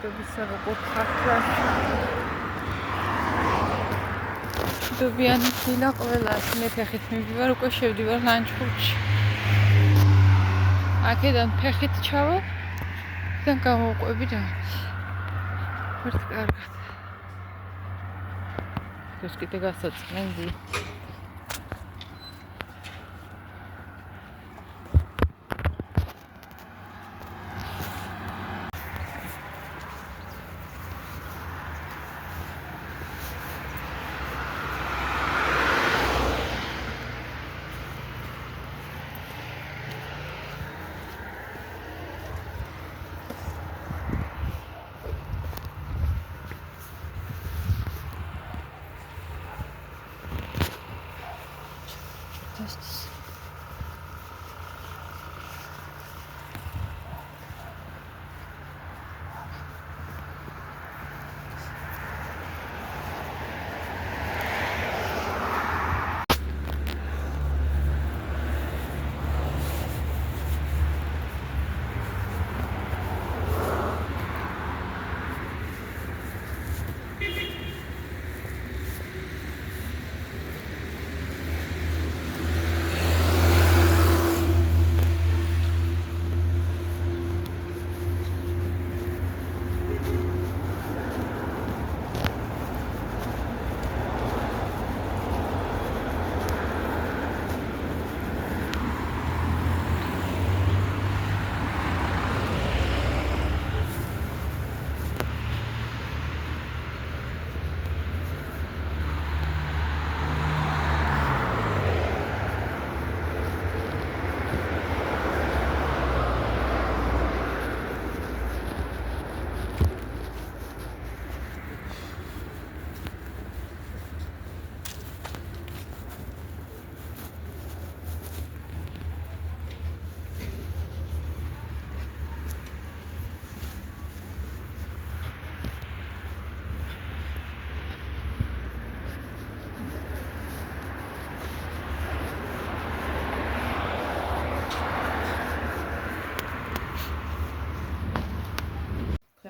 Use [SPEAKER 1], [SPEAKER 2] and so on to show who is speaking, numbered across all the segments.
[SPEAKER 1] მშვიდობისა როგორ ხართ? მშვიდობიანი დილა ყველას. მე ფეხით მივდივარ, უკვე შევდივარ ლანჩხუთში. აქედან ფეხით ჩავა, თან გამოვყვები რაღაც. ვერც კარგად. ეს კიდე გასაწმენდი.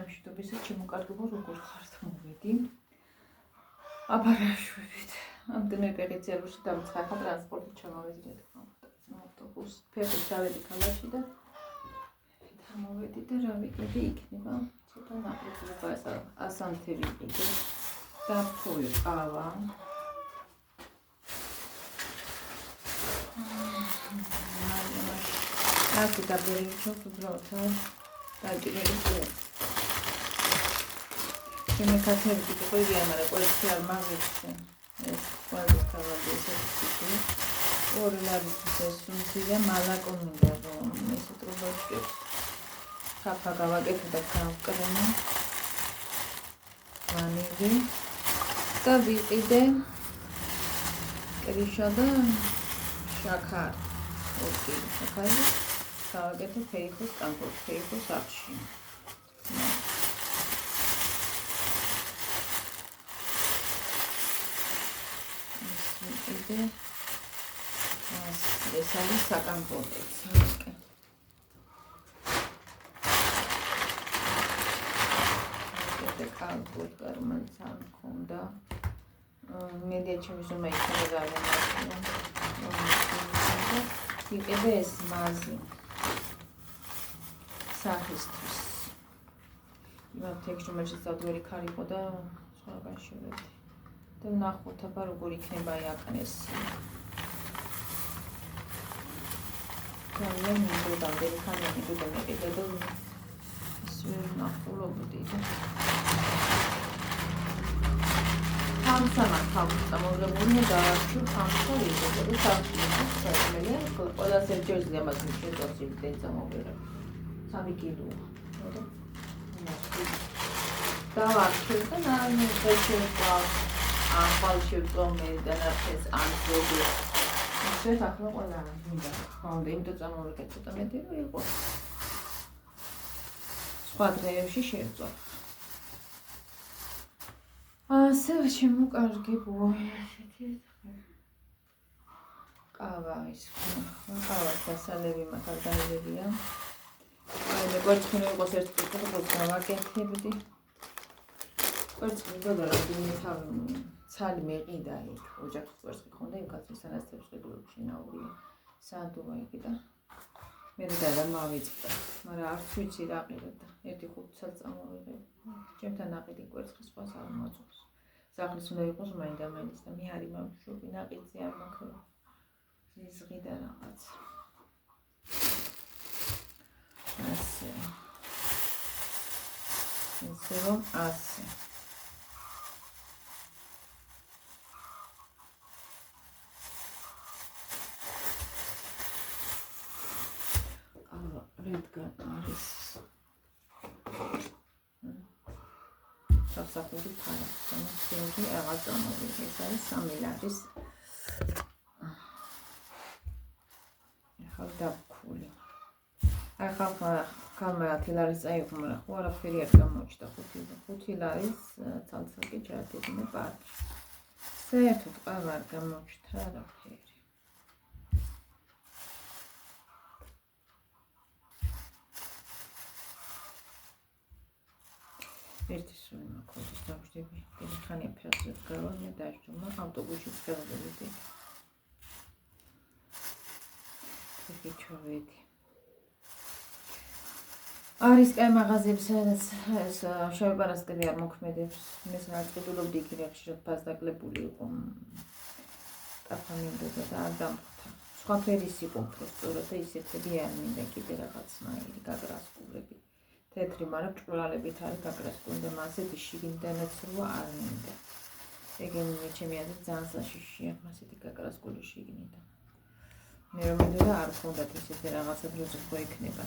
[SPEAKER 1] მშვიდობისა შემოკარგებო როგორ ხართ მოვედი აბარაშვებით ამდენი პერიოდში დამცხახა ტრანსპორტით ჩამოვედი ავტობუსს ფეხით ჩავედი ქალაქში და მოვედი და რა ვიყიდი იქნება ცოტა ნაკლება ასანთები იყო და ფული ყავა ასე დაბერილი ჩოქუბროთა დაიჭირე Είμαι καθένα και το ίδιο με το ίδιο αρμάδι πάλι καλαβές έτσι όλα λάβεις σύνθηδια μαλακομίδια εδώ μέσα τροβόσκες κάπα και τα κάπκρεμα βανίδι τα βიყიდε κρίσοντα շաքար όχι շաքարը կավակետը փեիխոս կանկոտ փեիխոս աղշին ეს არის საკამპოტეც. ეს კალკულ პერმანს არ მქონდა. მედია ჩემს უნდა იქნება ძალიან. იყიდე ეს მაზი. სახისთვის. იმათ ექს რომელშიც დავდვერი ქარი იყო და სხვაგან შევედი. და ვნახოთ აბა როგორ იქნება იაკნეს. ძალიან მინდოდა დელიქანი მინდოდა მეკიდა და ის ვერ ნახულობდი და სამსამად თავსა მოგებული და სამსა იყო და სამსა შემელია ყველა სერჯერზე ამას შეწოწი დეცა მოგერა 3 კილოა და ვარჩევ და ნანი შეჭება ახალ შევწომე და ნახეს ანძოგი ეს ახლა ყველა მინდა ხონდა იმიტომ წამოვიკეთე ცოტა მეტი რომ იყო სხვა დღეებში შევწო ასე შემოკარგებო ესეთი ყავა ის ყავა დასალევი მაგალდაილებია მე კვერცხი იყოს ერთ კუთხეს გავაკეთებდი. კვერცხი და რამდენი თავი ცალი მეყიდა იქ ოჯახის კვერცხი ხონდა იმ კაცის სანაცვლოდ შეგულებში ნაურია. საათოა იქ და მე და მავიწყდა. მაგრამ არც ვიცი რა ყიდოდა. 1-5 წელს წამოვიღე. ჩემთან აყიდი კვერცხი სხვას არ მოწონს. სახლის უნდა იყოს მაინდა-მაინც და მე არ იმამშობი ნაყიდზე არ მაქვს. ზიზღი და რაღაც. ასე. ისე რომ ასე. რადგან არის სასახური ფარა, სამოსიორი რაღაც ამოვიღე, ეს არის 3 ლარის ახალ დაფქული. ახალ ხალხმა 10 ლარის წაიღო, მაგრამ ხო არაფერი არ გამოჩნდა 5 ლარის ცალ-ცალკე ჩაატირინე პარკი. საერთოდ ყავა არ გამოჩნდა არაფერი. ერთი სული მაქვს დავждები. ხანი ფერზე გავამე დაჟდომა ავტობუსში წავედი. ეს ჩავედი. არის კაი მაღაზიები, სადაც ეს შავი პარასკევი არ მოქმედებს. მე საერთოდ იქ ხშირად ფასდაკლებული იყო. ტაფამინდოდა და არ დამხვდა. სხვა ფერის იყო პროსტორა და ისეთები არ მინდა კიდე რაღაცნაირი გაგრასკულები. თეთრი, მაგრამ ჭკვრალებით არის გაგრასკული და მასეთი შიგნიდანაც რვა არ მინდა. ეგენი ჩემი აზრით ძალიან საშიშია, მასეთი გაგრასკული შიგნიდან. მე რომ მინდოდა არ ქონდათ ისეთი რაღაცა როცა ხო იქნება.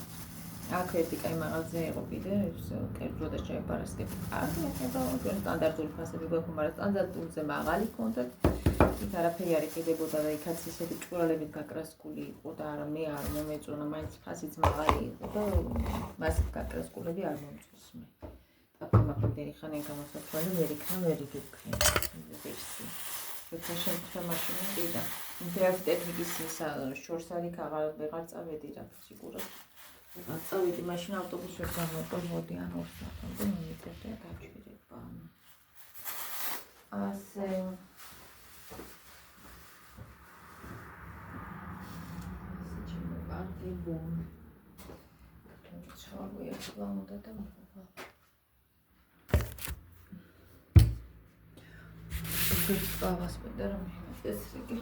[SPEAKER 1] აქ ერთი კაი მაღაზია იყო კიდე, კერძო და შავი პარასკევი. კარგი ეხება, სტანდარტული ფასები გვაქვს, მაგრამ სტანდარტულზე მაღალი ქონდათ. იქ არაფერი არ იყიდებოდა და იქაც ისეთი ჭკვრალებით გაკრასკული იყო და არა მე არ მომეწონა, მაინც ფასიც მაღალი იყო და მასეთ გაკრასკულები არ მომწონს მე. ტაფამაკამდენი ხანი გამოსათვალე ვერ იქნა, ვერ იგიქნა. ვერსია. როცა შემთხვევა მაშინ კიდე. ინტერნეტ ტექნიკის შორს არის აღარ წავედი რა სიგურად. არ წავედი მაშინ ავტობუსში გამოვიდი ან 2 საათამდე მომიწევდა გაჩერება. ასე Arti bun. Çorba yapılan da da mı? Kız kahvas bederim. Desrigi.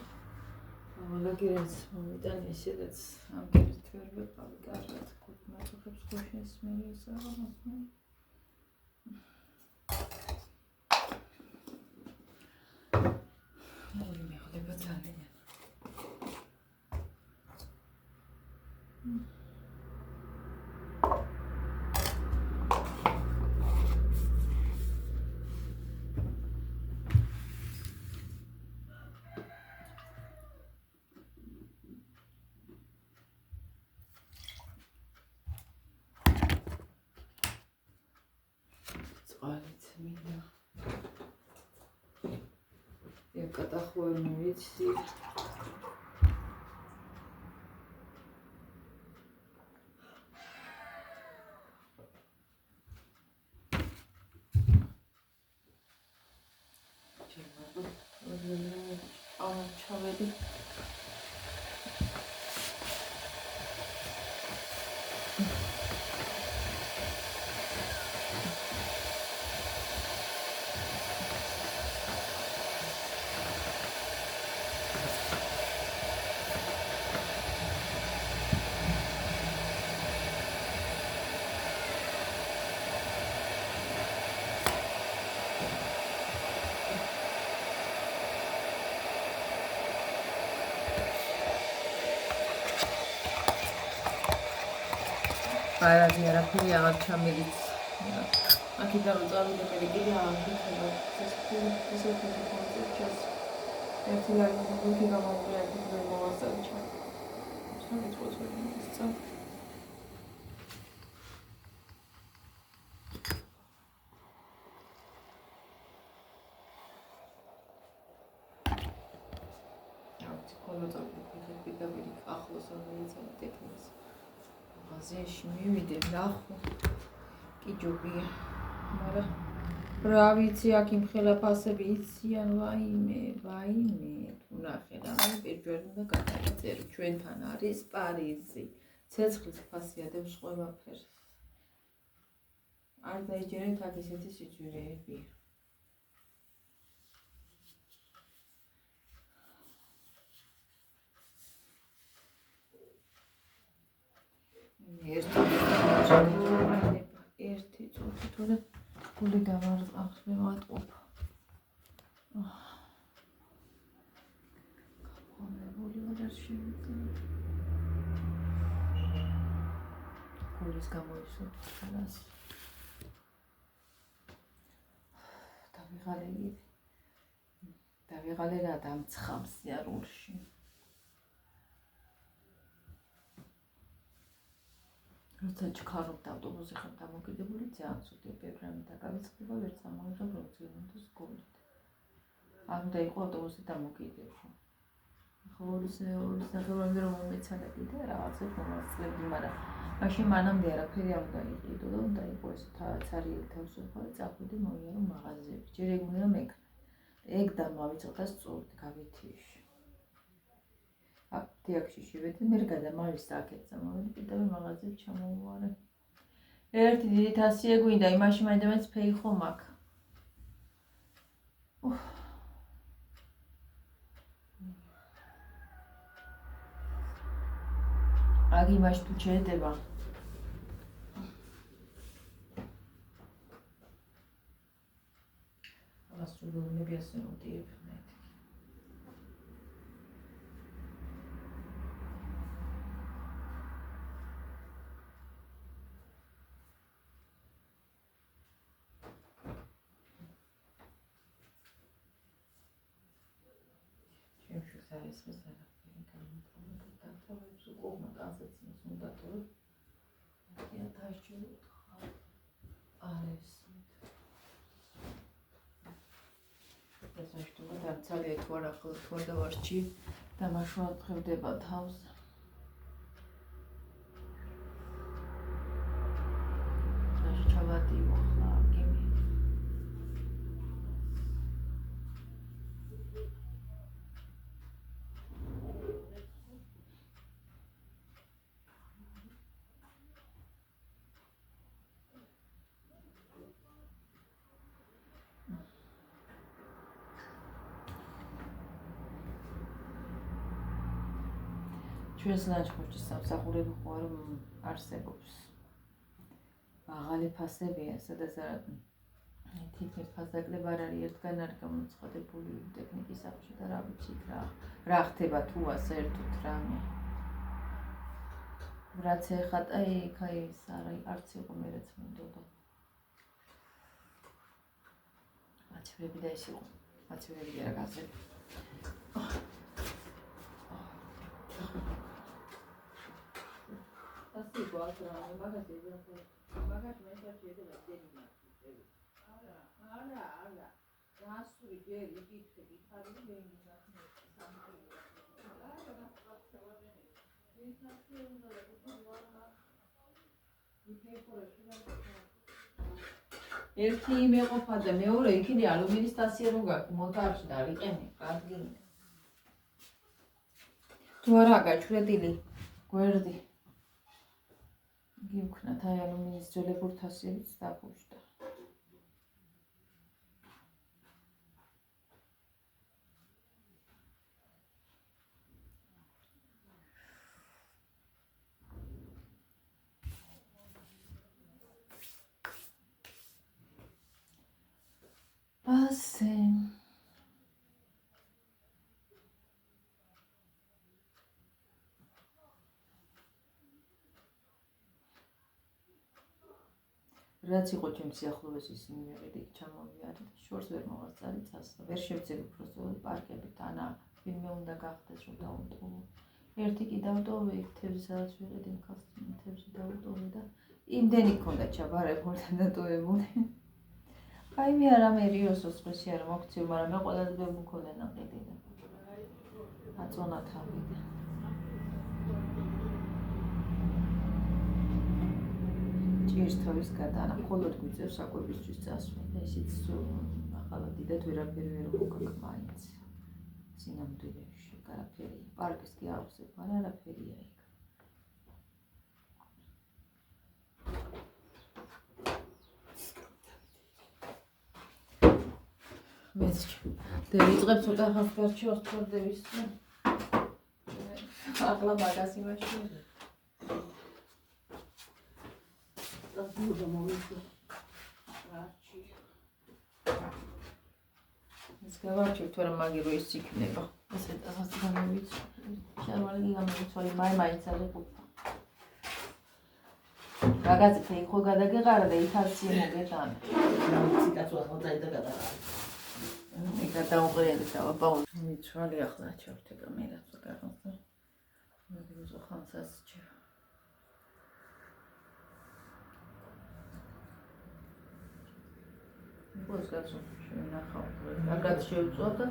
[SPEAKER 1] Ama gireriz. Mamidan yeşeriz. Am geri törbe abi garrat. Kutma tukıp skoşun ismini sağlamaz mı? Oğlum ya da batalya. Mina. Я катахую вид сидит. ჩავედი. Bayağı bir arafı yağar çameliz. Akıdan uzağında belki de ağırlıkla sesli konuşacağız. Ertelerinde bu ki zaman buraya bir mağaza açar. Sonra bir fotoğrafı Artık onu da bir ახლოს რომელიც ტექნიკას მაღაზიაში მივიდე, ნახო. კი ჯობია. მაგრამ რა ვიცი, აქ იმხელა ფასები იციან, ვაიმე, თუ ნახე რამე პირველ უნდა გადავწერო. ჩვენთან არის პარიზი. ცეცხლის ფასი ადევს ყველაფერს. არ დაიჯერეთ აქ ესეთი სიძვირეები. ერთი წუთი თორე გული დავატყობ. გული ვარ შევიძინე. გულის გამოისვა ხალას. დავიღალე რა დამცხამს სიარულში. როცა ჩქარობ ავტობუსზე ხარ დამოკიდებული ძალიან ცუდი პროგრამა დაგავიწყდება ვერც ამოიღებ რომ ძვირონდეს გულით. არ უნდა იყო ავტობუსზე დამოკიდებული. ახლა ორი სახელმწიფო რომ მომეცადა კიდე რაღაცებს მომასწრებდი, მაგრამ მაშინ მანამდე არაფერი არ უნდა იყიდო და უნდა იყო ეს ცარიელი თავისუფალი წახვიდი მოიარო მაღაზიებში. ჯერ ეგ უნდა მეკრე. ეგ დამავიწყდა სწორად გავითიში. აპტიაკში შევედი, მე გადამავის საკეთზე მოვედი და მაღაზიებში ჩამოვუარე. ერთი დიდი თასია გვინდა, იმაში მაინც ფეი ხომ აქვს. აქ იმაში თუ შეედება. ასრულები ასე მოდიებ. ეს არაფერი გამოთვლება დათავებს უკუღმა კანსაცინოს უნდა თორე ია დაიჭიროთ არის ესაშტობა დაცალია თუ არა ხო და ვარჩი და მაშინ ხევდება თავს ჩავადიო ხლა გემი ჩვენს ლანჩხუთში სამსახურები ხო არ არსებობს. მაღალი ფასებია, სადაც თითქმის ფასაკლება არ არის ერთგან არ გამოცხადებული ტექნიკის სახლში და რა ვიცი რა ხდება თუ საერთოდ რამე. რაც ეხატა იქ ის არც იყო მე რაც მინდოდა. მაცევრები და ის იყო. მაცევრები რა გაზები. Así igual, pero no me bajas de ella. Bajas me está haciendo la técnica. Ahora. Ya subí yo el equipo que para mí me ერთი იმეყოფა და მეორე იქნი ალუმინის სტაცია რო გაქვს მოტარში და რიყენი კარგი. თუ არა გაჩვენილი გვერდი გიუქნათ აი ალუმინის ძვლებურ თასიებიც დაფუჭდა. ასე რაც იყო ჩემს სიახლოვეს ისინი მეყიდი ჩამოვიარე და შორს ვერ მოვასწარი წასვლა. ვერ შევძელი უბრალოდ პარკებით ანა ვინმე უნდა გახდეს რომ დავუტოვო. ერთი კი დავტოვე იქ თევზი სადაც ვიყიდი მხას თევზი დავუტოვე და იმდენი ქონდა ჩაბარებული და დატოვებული. აი მე არა მე რიოსოს ხესი არ მოგწევ, მაგრამ მე ყველაზე მქონდა ნაყიდი და აწონა თავი და ჭირს თავის გადაანა, მხოლოდ გვიწევს საკვებისთვის წასვლა და ისიც ახალად დიდად ვერაფერი ვერ მოგაქვს მაინც. სინამდვილეში არაფერი. პარკის კი ავსებ, მაგრამ არაფერია იქ. მეც დავიწყებ ცოტა ხანს გარჩევს თორდების. ახლა მაგას იმაში.
[SPEAKER 2] და მომიწევ.
[SPEAKER 1] ეს გავარჩევ თუ არა მაგი რო ის იქნება. ესე რაღაც გამოვიცვა. შარვალი გამოვიცვალი მაინც არ ეყופה. რაგაც ხო გადაგეყარა და ითაცი მოგეტანა.
[SPEAKER 2] ციკაცო ახლა და გადაღარა.
[SPEAKER 1] მე გადაუღრიელი დავაბაუნ. მიცვალი ახლა ჩავთეკა მე რაც გაგონს და მოგიუზო ხანსას ჩა. πώς კაცო შევინახავ. რაგაც შევწვა და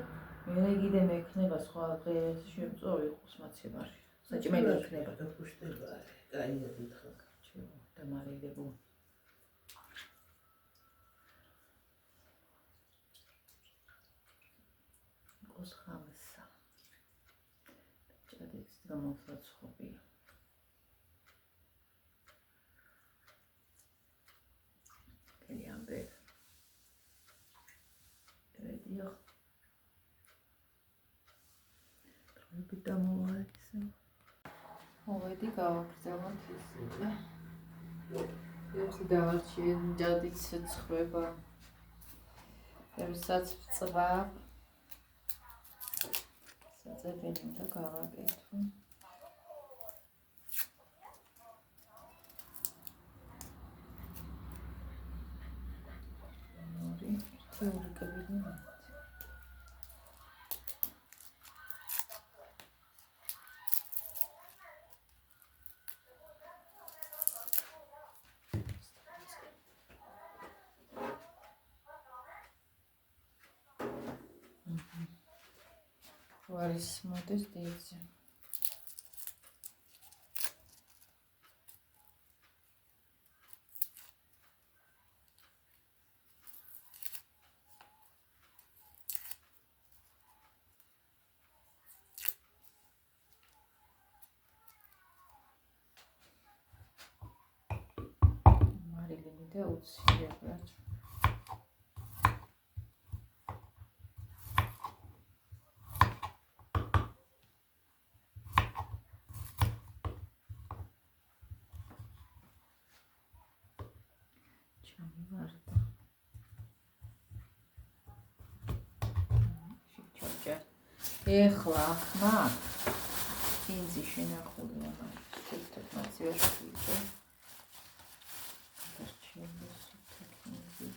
[SPEAKER 1] მე კიდე მექნება სხვა დღეს შევწვა იყოს მაცემარი. საჭმელი იქნება.
[SPEAKER 2] გუშტება. კაია დითხა.
[SPEAKER 1] და მარილებო. იყოს ხამსა. ჭადიც გამოსაცხობია. კლიენტები. დიახ. ტროები დამოვაიცე. მოვედი გავაგრძელოთ ისე. ეს დავარჩიე ჯადიც ცხრება. ერთსაც წვა. საძებენი და გავაკეთო. ორი კაბინეტი. არის მოდის დიძე. მარილინი და უცილებლად ეხლა ხმა ინძი შენახულია მაგრამ მასივე შევიდე არჩევს ტექნიკი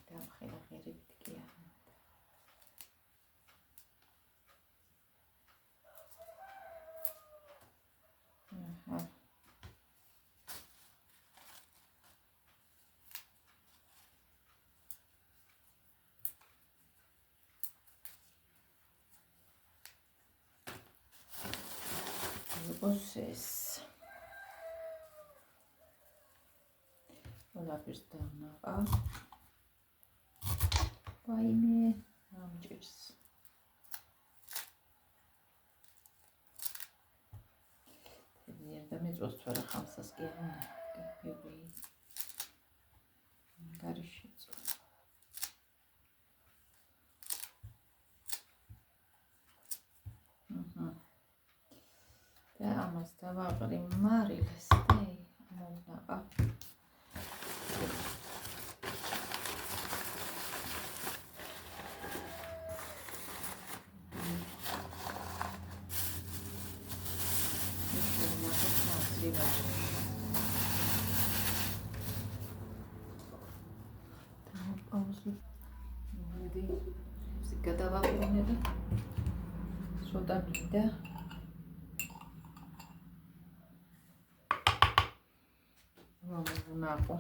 [SPEAKER 1] და ხელი ღერებით კი არა Oses. Olabilir daha. Vayme. Amcırs. Yerden biz ostara hamsas gelin. Bebeği. Karışık. და ამას დავაყრი მარილს და მომდაყა გადავაყრინე და ცოტა მინდა ნაკო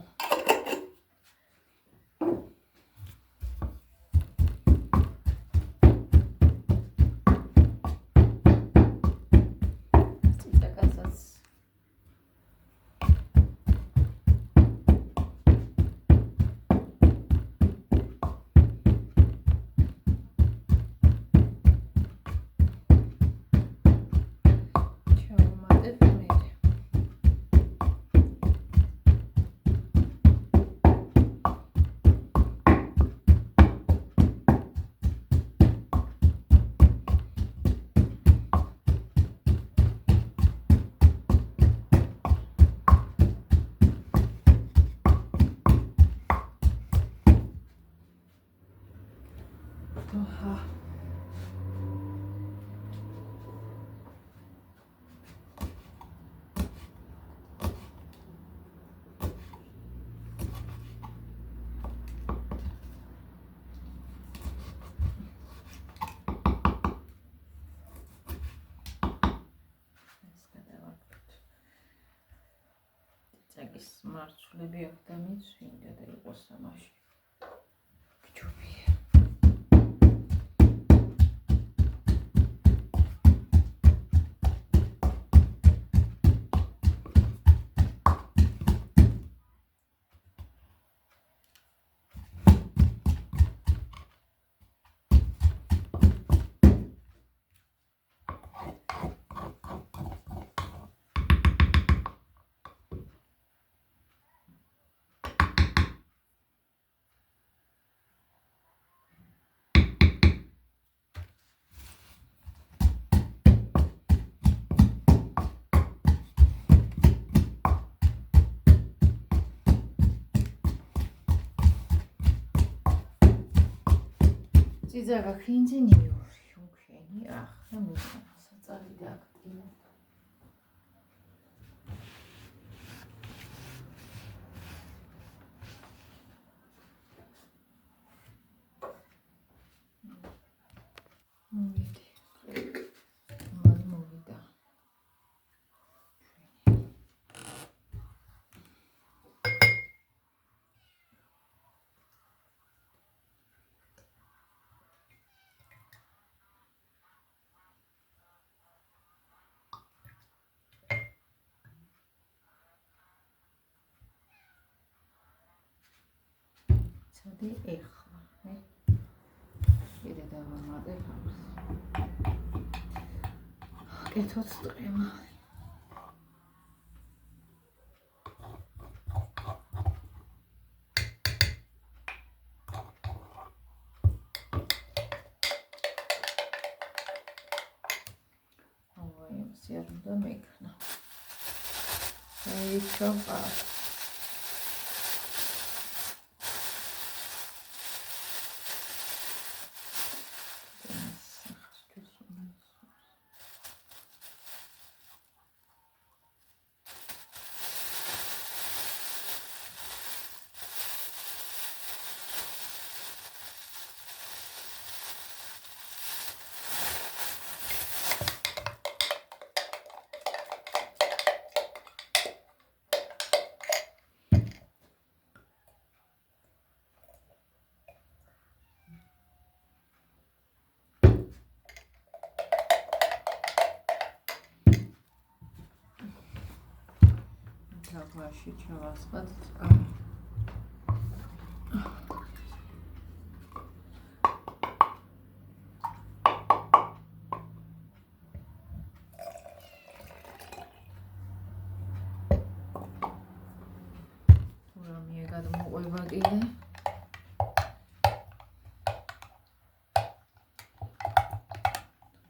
[SPEAKER 1] ის მარცვლები აქ დამიცვინდა და იყოს ამაში. გჯობია. ძიძაგა ხინძინიო შუქენი ახლა საწალი დაგტინა მოვიდი მან მოვიდა ცოდი ეხლა კიდე დავამატებ ამას კეთოთ წრემა იმისი არ უნდა მექნა ჩოყა Vaši čavaspat Uramie გადმოყვება კიდე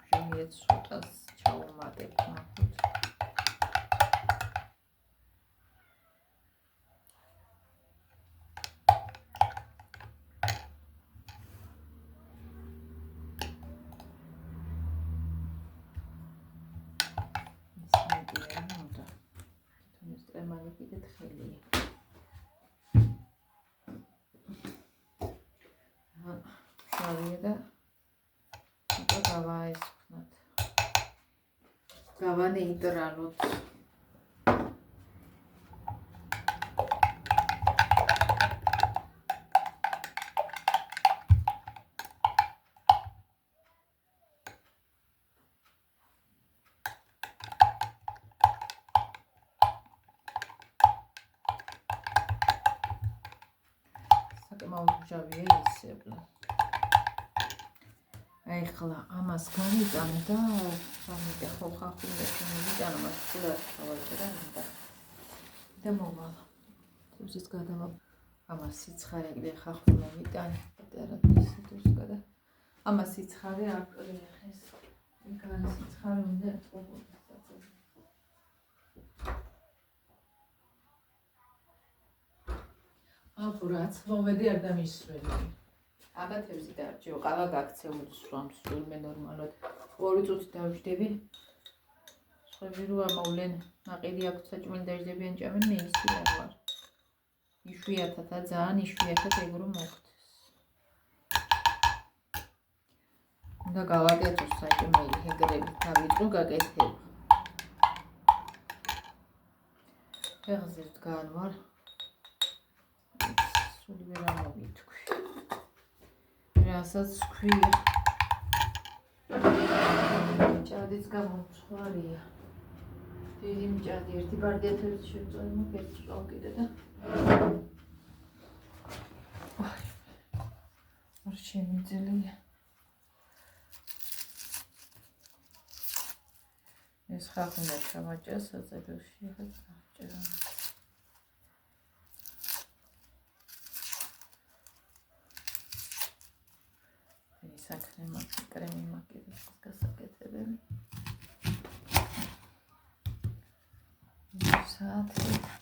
[SPEAKER 1] ბჟომიეთ სუტას ჩავუმატებ ნახოთ და გავაესხნათ. გავანეიტრალოთ. საკმაოდ მჟავია ისევ. ახლა ამას განიტანე და სამი ხო ხახუნდა შემოვიტანო მას ხულად ჩავაჭერა და მოვალა. თუმცა გადავა ამას სიცხარე კიდე ხახუნდა მიტანე პატარა ისეთოსკა და ამას სიცხარე აკრეხეს. იქ არის სიცხარე უნდა ყოფილიყო. აპრაც მომედი არ დამისველი. აბათებზე დაარჩიო, ყავა გაქცეული სვამს, ვერმე ნორმალურად 2 წუთი დავждები. სხვები რო ამოვლენ, ნაყიდი აქვს საჭმელდაჟდებიან ჭამენ, მე ისი არ ვარ. იშვიათად, ძალიან იშვიათად ეგ რომ მოხდეს. უნდა გავაკეთოს საჭმელი ჰეგრები, დავიწყო გაკეთება. ფეხზე დგან ვარ. სული ვერ ამოვიტქვი. რასაც ქვია. ჭადიც გამომცხვარია. დიდი მჭადი ერთი ბარგეთებს შევწოდი, მოგეცი ყავ კიდე და არ შემიძლია. ეს ხახუნა ჩამაჭრა საწყებელში ახლა წავჭრა. ეს საქმე მაქვს, კრემი მაქვს, გასაკეთებელი. საათი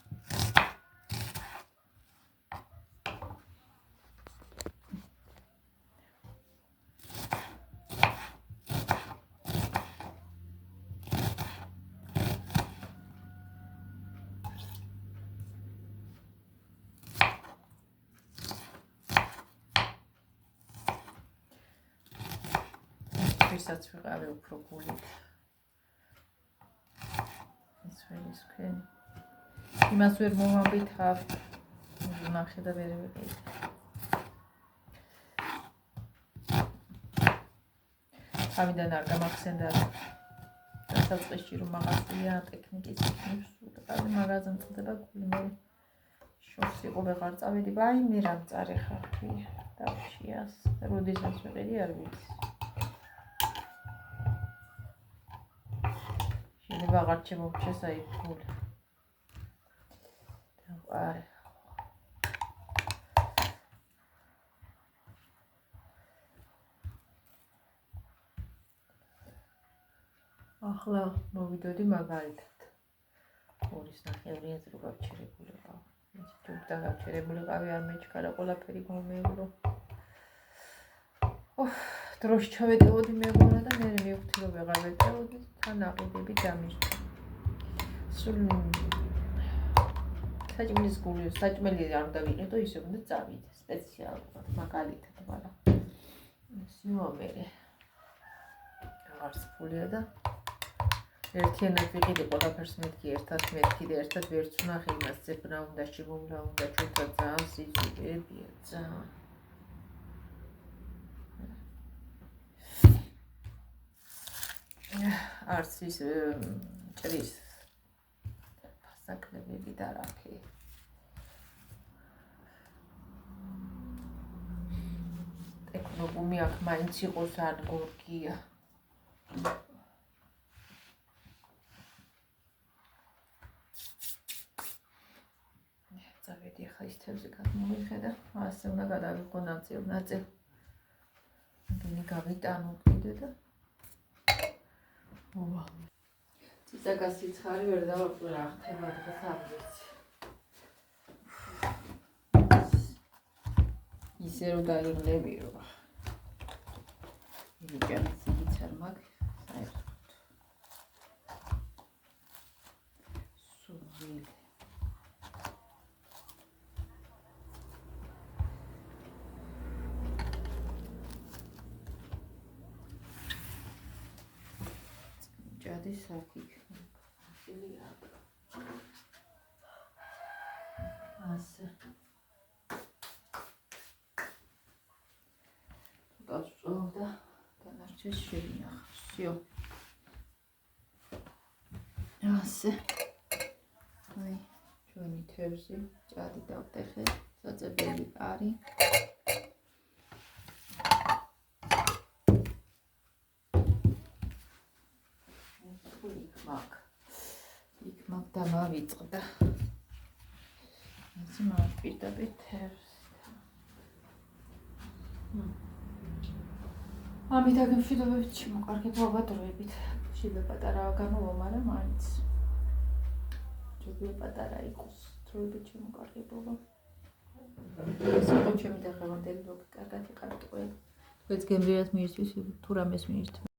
[SPEAKER 1] ვისაც ვიყავი უფრო გულით. ეს ვერის ქვენი. იმას ვერ მოვამბითავ. ნახე და ვერ ვიყიდე. თავიდან არ გამახსენდა. დასაწყისში რომ მაღაზია ტექნიკის იქნებს, უყავი მაღაზია მწყდება გული მე. შორს იყო ვეღარ წავედი, ბაი მე რამ წარეხარ ქვია. დავშიას. როდესაც ვიყიდი არ ვიცი. შეიძლება აღარ შემოვჩეს აი გული. დავყარე. ახლა მოვიდოდი მაგალითად. 2.5 რო გავჩერებული ვიყავ. ეს ჯობდა გავჩერებული ვიყავი, არ მეჩქარა ყველაფერი მომეურო. დროში ჩავეტევოდი მეგონა და მე მივხვდი რომ ვეღარ ვეტევოდი, თან აყიდები დამირჩა. სულ საჭმელი არ უნდა ვიყიდო, ისე უნდა წავიდე სპეციალურად, მაგალითად, მაგრამ ეს იმომერე. აღარ სფულია და ერთიანად ვიყიდე ყველაფერს მეთქი, ერთად მეთქი და ერთად ვერც ვნახე იმას, ძებნა უნდა, შემოვლა უნდა, ჩვენთა ძალიან სიძვლებია, ძალიან. არც ის ჭრის ფასაკლებები და რაფი. ტექნოგუმი აქ მაინც იყოს ან გორგია. წავედი ახლა ის თევზი გადმოვიხედა. ასე უნდა გადავიღო ნაწილ. მგონი გავიტანო კიდე და ციცაკას სიცხარი ვერ დავაყვრე რა ხდება დღეს არ ვიცი. ისე რომ დაიღლები რომ იგიც არ მაქვს საერთოდ. სული ჭადის აქ ასე გავწოვდა განარჩეს შევინახავ. всё. ასე. აი, ჩვენი თევზი, ჭადი დავტეხე, საწებელი არის. იქ მაგ დამავიწყდა. ასე მოვპირდებით თევზს. ამით აქ მშვიდობებით შემოყარგებობა დროებით. შიდა პატარაა გამოვა, მაგრამ მაინც ჯობია პატარა იყოს დროებით შემოყარგებობა. ეს იყო ჩემი დღევანდელი ვლოგი. კარგად იყავით ყველი. თქვენს გემრიელად მიირთმის თუ რამეს მიირთმის.